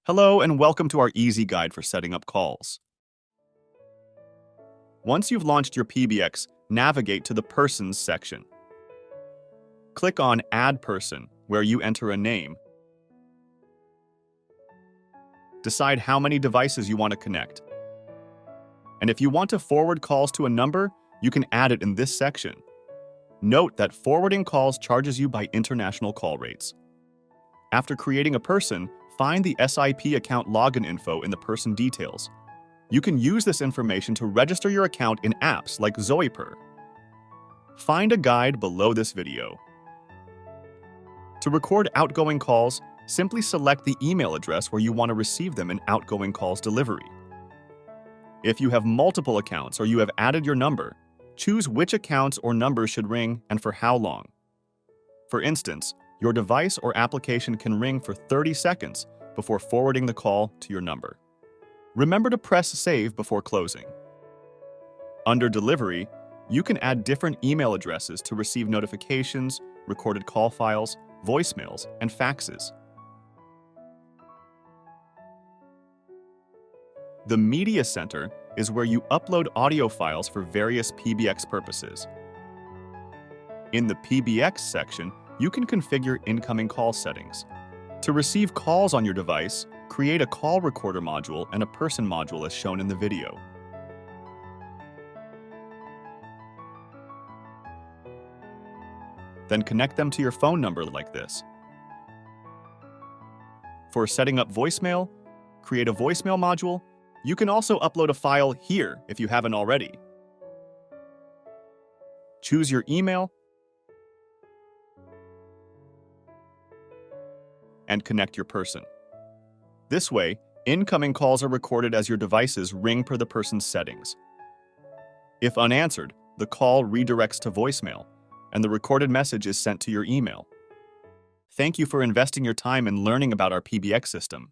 Hello and welcome to our easy guide for setting up calls. Once you've launched your PBX, navigate to the Persons section. Click on Add Person, where you enter a name. Decide how many devices you want to connect. And if you want to forward calls to a number, you can add it in this section. Note that forwarding calls charges you by international call rates. After creating a person, find the SIP account login info in the person details. You can use this information to register your account in apps like ZoePer. Find a guide below this video. To record outgoing calls, simply select the email address where you want to receive them in outgoing calls delivery. If you have multiple accounts or you have added your number, choose which accounts or numbers should ring and for how long. For instance, your device or application can ring for 30 seconds before forwarding the call to your number. Remember to press Save before closing. Under Delivery, you can add different email addresses to receive notifications, recorded call files, voicemails, and faxes. The Media Center is where you upload audio files for various PBX purposes. In the PBX section, you can configure incoming call settings. To receive calls on your device, create a call recorder module and a person module as shown in the video. Then connect them to your phone number like this. For setting up voicemail, create a voicemail module. You can also upload a file here if you haven't already. Choose your email and connect your person. This way, incoming calls are recorded as your devices ring per the person's settings. If unanswered, the call redirects to voicemail, and the recorded message is sent to your email. Thank you for investing your time in learning about our PBX system.